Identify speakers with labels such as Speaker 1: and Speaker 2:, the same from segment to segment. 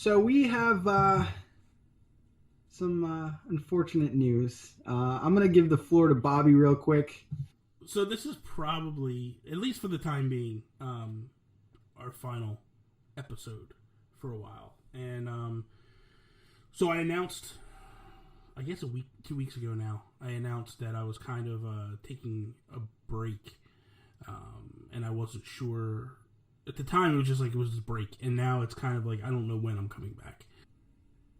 Speaker 1: So we have some unfortunate news. I'm going to give the floor to Bobby real quick.
Speaker 2: So this is probably, at least for the time being, our final episode for a while. And so I announced, I guess 2 weeks ago now, I announced that I was kind of taking a break. And I wasn't sure. At the time, it was just like, it was a break. And now it's kind of like, I don't know when I'm coming back.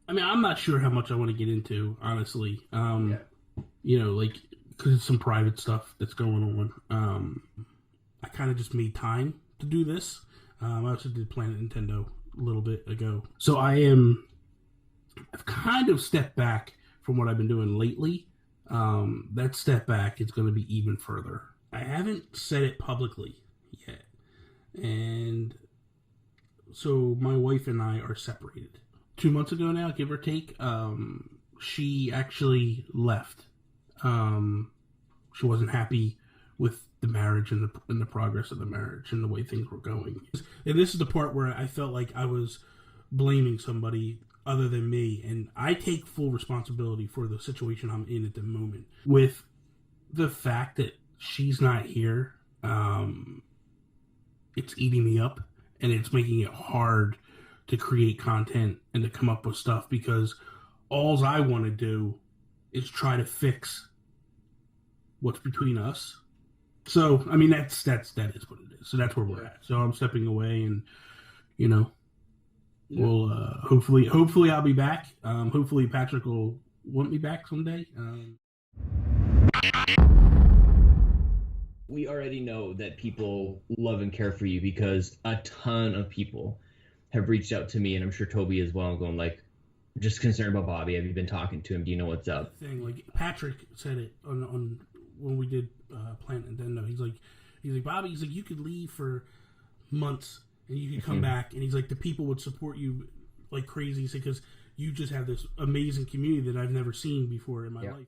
Speaker 2: I mean, I'm not sure how much I want to get into, honestly. You know, like, because it's some private stuff that's going on. I kind of just made time to do this. I also did Planet Nintendo a little bit ago. So I've kind of stepped back from what I've been doing lately. That step back is going to be even further. I haven't said it publicly yet. And so my wife and I are separated. 2 months ago now, give or take, she actually left. She wasn't happy with the marriage and the progress of the marriage and the way things were going. And this is the part where I felt like I was blaming somebody other than me. And I take full responsibility for the situation I'm in at the moment. With the fact that she's not here, it's eating me up, and it's making it hard to create content and to come up with stuff, because all I want to do is try to fix what's between us. So, I mean, that is what it is. So that's where we're at. So I'm stepping away, and, you know, we'll hopefully I'll be back. Hopefully Patrick will want me back someday.
Speaker 3: We already know that people love and care for you, because a ton of people have reached out to me, and I'm sure Toby as well, going like, just concerned about Bobby. Have you been talking to him? Do you know what's up?
Speaker 2: Like Patrick said it on when we did Planet Nintendo. He's like Bobby. He's like, you could leave for months and you could come back, and he's like, the people would support you like crazy, because you just have this amazing community that I've never seen before in my life.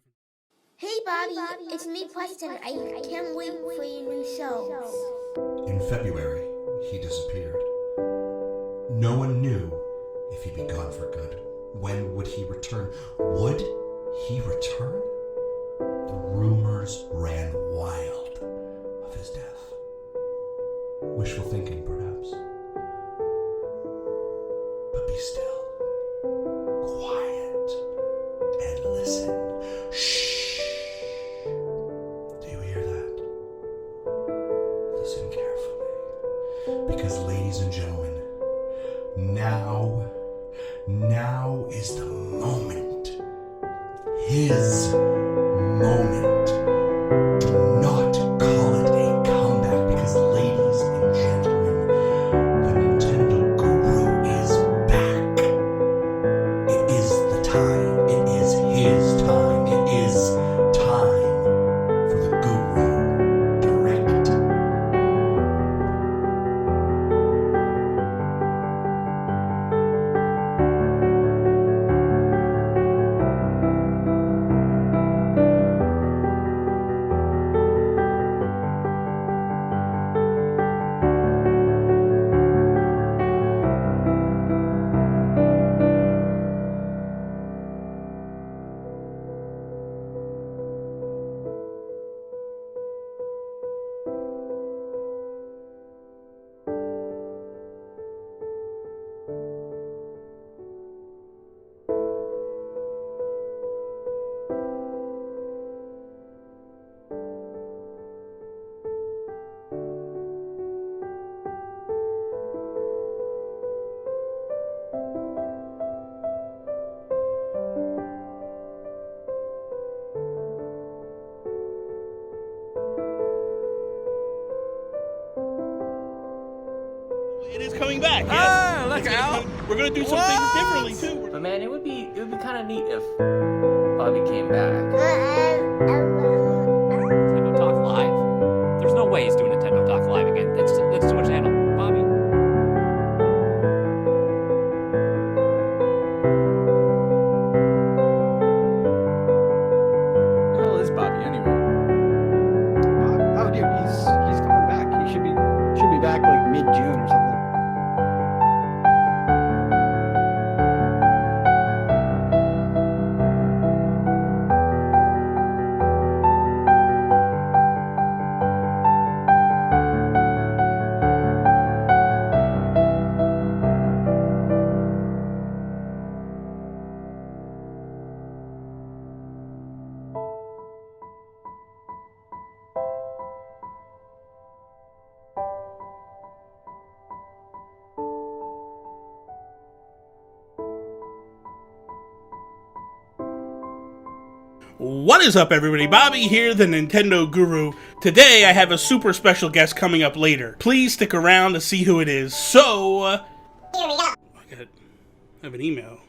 Speaker 4: Hey Bobby, it's me Preston. I can't wait for your new show.
Speaker 5: In February, he disappeared. No one knew if he'd be gone for good. When would he return? Would he return? The rumors ran wild of his death. Wishful thinking, perhaps. But be still. Quiet. And listen. Shh. Because, ladies and gentlemen, now is the moment. His moment. Do not call it a comeback, because, ladies and gentlemen, the Nintendo Guru is back. It is the time. It is his time. It is time for the Guru Direct.
Speaker 6: It is coming back. Yes.
Speaker 7: Ah, look out!
Speaker 6: We're gonna do some things differently too.
Speaker 7: But man, it would be kind of neat if Bobby came back. Nintendo Talk Live. There's no way he's doing Nintendo Talk Live again. That's too much to handle. Bobby. Who the hell is Bobby anyway?
Speaker 1: Oh, dude, he's coming back. He should be back like mid-June or something.
Speaker 2: What is up, everybody? Bobby here, the Nintendo Guru. Today, I have a super special guest coming up later. Please stick around to see who it is. So, here we go. I have an email.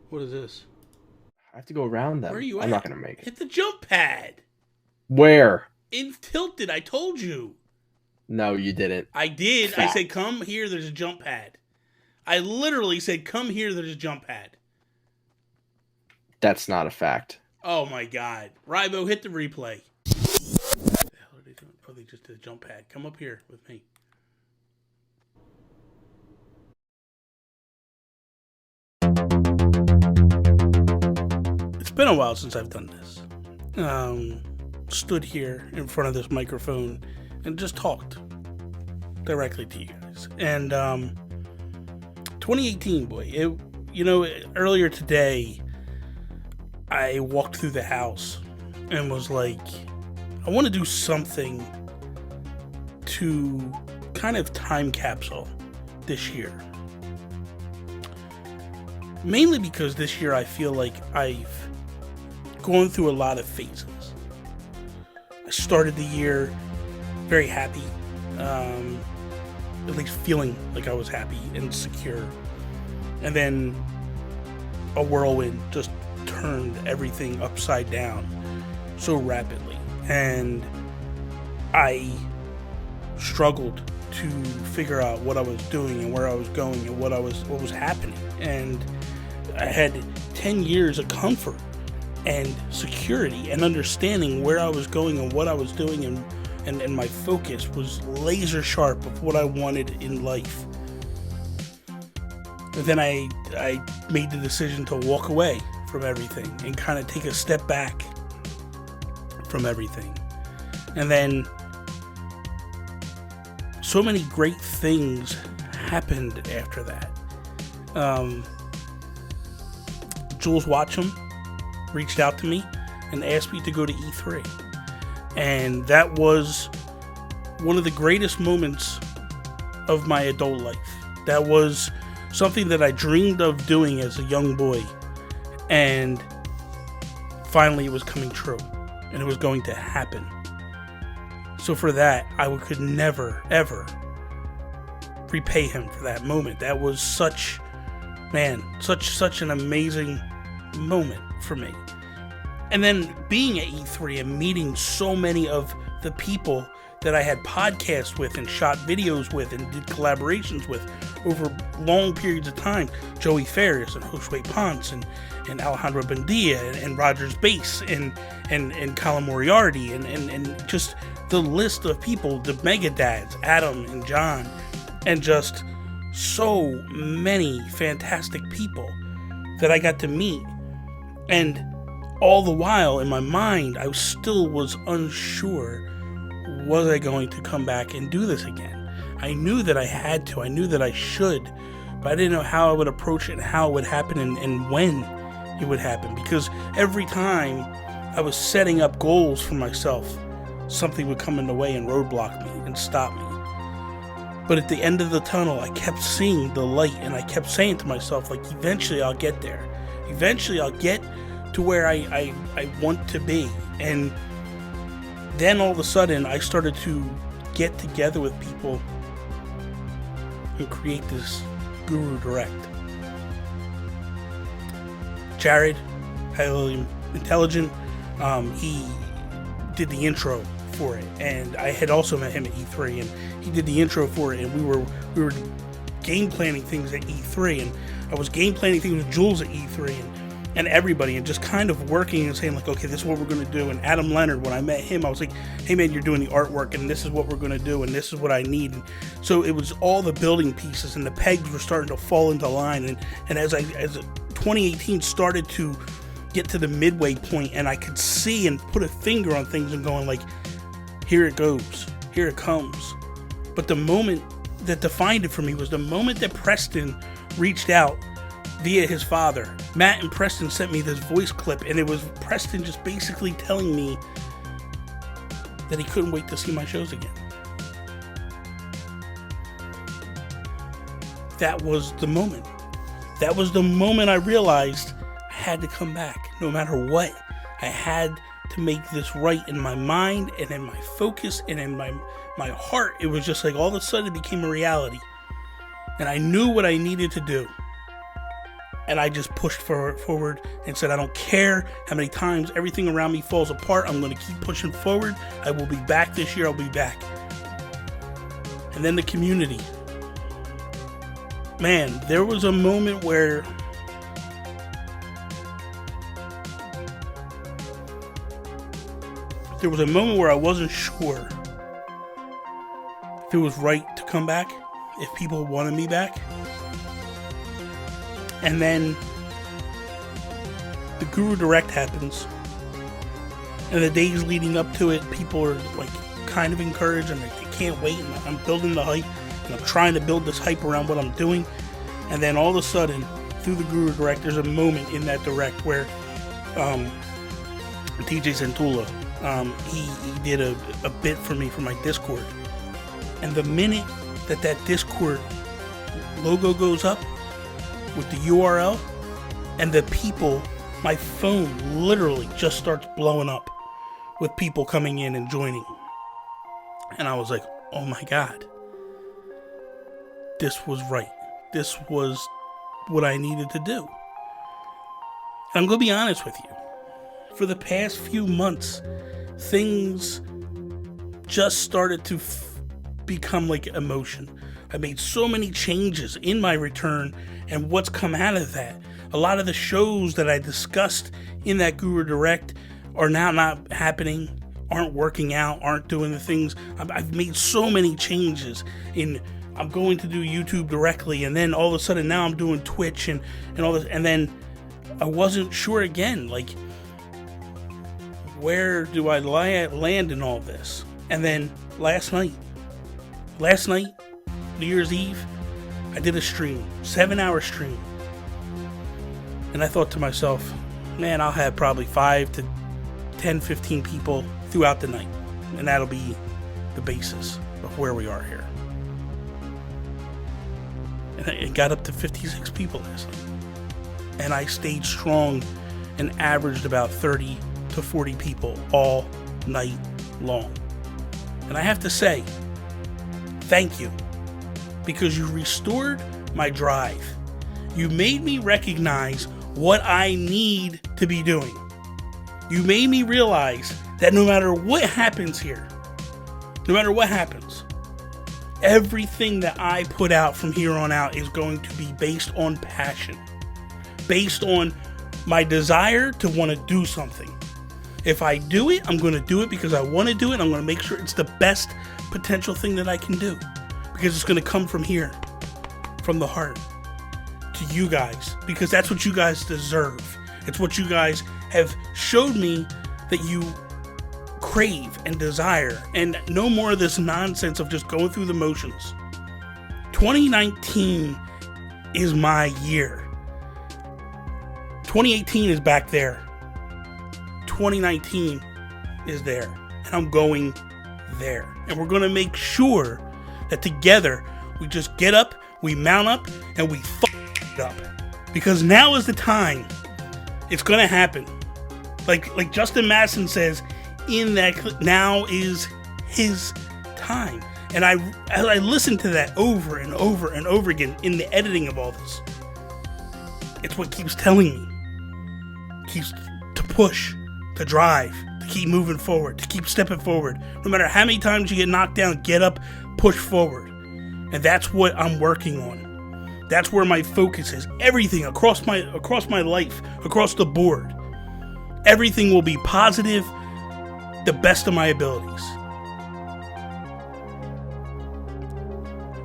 Speaker 2: What is this?
Speaker 8: I have to go around them.
Speaker 2: Where are you at?
Speaker 8: I'm not gonna make it.
Speaker 2: Hit the jump pad.
Speaker 8: Where?
Speaker 2: In Tilted, I told you.
Speaker 8: No, you didn't.
Speaker 2: I did.
Speaker 8: Fact.
Speaker 2: I said, come here, there's a jump pad. I literally said, come here, there's a jump pad.
Speaker 8: That's not a fact.
Speaker 2: Oh my god. Rybo, hit the replay. What the hell are they doing? Oh, they just did a jump pad. Come up here with me. It's been a while since I've done this. Stood here in front of this microphone and just talked directly to you guys. And 2018, boy. Earlier today, I walked through the house and was like, I want to do something to kind of time capsule this year. Mainly because this year I feel like I've gone through a lot of phases. I started the year very happy, at least feeling like I was happy and secure. And then a whirlwind just turned everything upside down so rapidly, and I struggled to figure out what I was doing and where I was going and what was happening. And I had 10 years of comfort and security and understanding where I was going and what I was doing, and my focus was laser sharp of what I wanted in life. And then I made the decision to walk away from everything and kind of take a step back from everything. And then so many great things happened after that. Jules Watcham reached out to me and asked me to go to E3. And that was one of the greatest moments of my adult life. That was something that I dreamed of doing as a young boy. And finally it was coming true, and it was going to happen. So for that, I could never, ever repay him for that moment. That was such an amazing moment for me. And then being at E3 and meeting so many of the people that I had podcasts with and shot videos with and did collaborations with over long periods of time. Joey Ferris and Josue Ponce and Alejandro Buendia and Rogers Bass and Colin Moriarty and just the list of people, the Mega Dads, Adam and John, and just so many fantastic people that I got to meet. And all the while in my mind, I still was unsure, was I going to come back and do this again? I knew that I had to, I knew that I should, but I didn't know how I would approach it and how it would happen and when it would happen, because every time I was setting up goals for myself, something would come in the way and roadblock me and stop me. But at the end of the tunnel, I kept seeing the light, and I kept saying to myself, like, eventually I'll get there. Eventually I'll get to where I want to be. And then all of a sudden, I started to get together with people and create this Guru Direct. Jared, highly intelligent, he did the intro for it, and I had also met him at E3, and he did the intro for it, and we were game planning things at E3, and I was game planning things with Jules at E3, and everybody, and just kind of working and saying, like, okay, this is what we're going to do. And Adam Leonard, when I met him, I was like, hey man, you're doing the artwork, and this is what we're going to do, and this is what I need. And so it was all the building pieces, and the pegs were starting to fall into line, and as 2018 started to get to the midway point, and I could see and put a finger on things and going, like, here it goes, here it comes. But the moment that defined it for me was the moment that Preston reached out via his father. Matt and Preston sent me this voice clip, and it was Preston just basically telling me that he couldn't wait to see my shows again. That was the moment. That was the moment I realized I had to come back. No matter what, I had to make this right in my mind and in my focus and in my heart. It was just like all of a sudden it became a reality. And I knew what I needed to do. And I just pushed forward and said, I don't care how many times everything around me falls apart. I'm going to keep pushing forward. I will be back this year. I'll be back. And then the community. Man, there was a moment where I wasn't sure if it was right to come back, if people wanted me back. And then the Guru Direct happens. And the days leading up to it, people are like kind of encouraged and they can't wait. And I'm building the hype. And I'm trying to build this hype around what I'm doing. And then all of a sudden, through the Guru Direct, there's a moment in that Direct where TJ Santula, he did a bit for me for my Discord. And the minute that Discord logo goes up with the URL and the people, my phone literally just starts blowing up with people coming in and joining. And I was like, oh my God, this was right. This was what I needed to do. And I'm going to be honest with you. For the past few months, things just started to become like emotion. I made so many changes in my return and what's come out of that. A lot of the shows that I discussed in that Guru Direct are now not happening, aren't working out, aren't doing the things. I've made so many changes in. I'm going to do YouTube directly, and then all of a sudden now I'm doing Twitch and all this, and then I wasn't sure again, like, where do I land in all this? And then last night, New Year's Eve, I did a stream, 7-hour stream. And I thought to myself, man, I'll have probably 5 to 10, 15 people throughout the night. And that'll be the basis of where we are here. And it got up to 56 people last night. And I stayed strong and averaged about 30 to 40 people all night long. And I have to say, thank you. Because you restored my drive. You made me recognize what I need to be doing. You made me realize that no matter what happens here, no matter what happens, everything that I put out from here on out is going to be based on passion, based on my desire to want to do something. If I do it, I'm going to do it because I want to do it. I'm going to make sure it's the best potential thing that I can do, because it's going to come from here, from the heart, to you guys, because that's what you guys deserve. It's what you guys have showed me that you crave and desire, and no more of this nonsense of just going through the motions. 2019 is my year. 2018 is back there. 2019 is there, and I'm going there. And we're going to make sure that together we just get up, we mount up, and we fuck it up. Because now is the time. It's going to happen. Like Justin Madison says in that clip, now is his time. And I listened to that over and over and over again in the editing of all this. It's what keeps telling me. Keeps to push, to drive, to keep moving forward, to keep stepping forward. No matter how many times you get knocked down, get up, push forward. And that's what I'm working on. That's where my focus is. Everything across my life, across the board. Everything will be positive, the best of my abilities.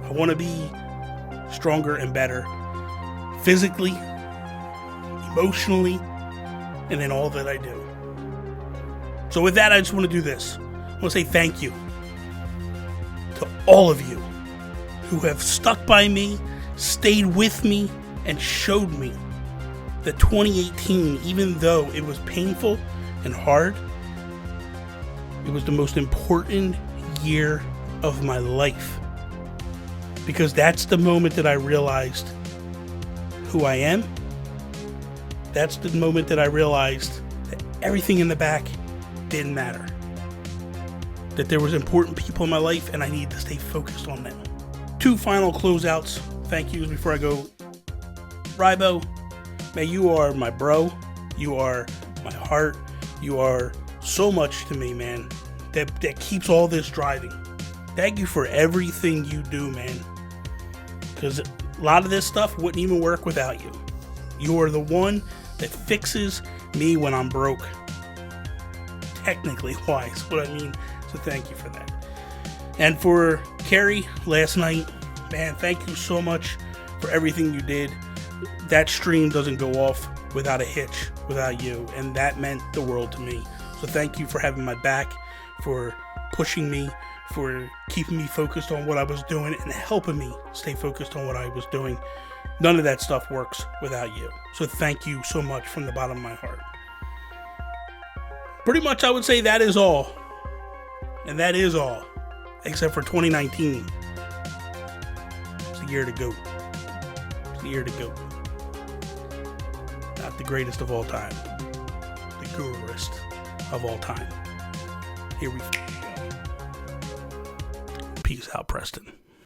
Speaker 2: I want to be stronger and better physically, emotionally, and in all that I do. So with that, I just want to do this. I want to say thank you to all of you who have stuck by me, stayed with me, and showed me that 2018, even though it was painful and hard, it was the most important year of my life. Because that's the moment that I realized who I am. That's the moment that I realized that everything in the back didn't matter. That there was important people in my life and I needed to stay focused on them. 2 final closeouts. Thank yous before I go. Rybo, man, you are my bro. You are my heart. You are so much to me, man. That keeps all this driving. Thank you for everything you do, man. Because a lot of this stuff wouldn't even work without you. You are the one that fixes me when I'm broke. Technically wise, what I mean. So thank you for that. And for Carrie, last night, man, thank you so much for everything you did. That stream doesn't go off without a hitch, without you, and that meant the world to me. So thank you for having my back, for pushing me, for keeping me focused on what I was doing, and helping me stay focused on what I was doing. None of that stuff works without you. So thank you so much from the bottom of my heart. Pretty much I would say that is all. And that is all. Except for 2019. It's the year to go. It's the year to go. Not the greatest of all time. The guruest of all time. Here we go. Peace out, Preston.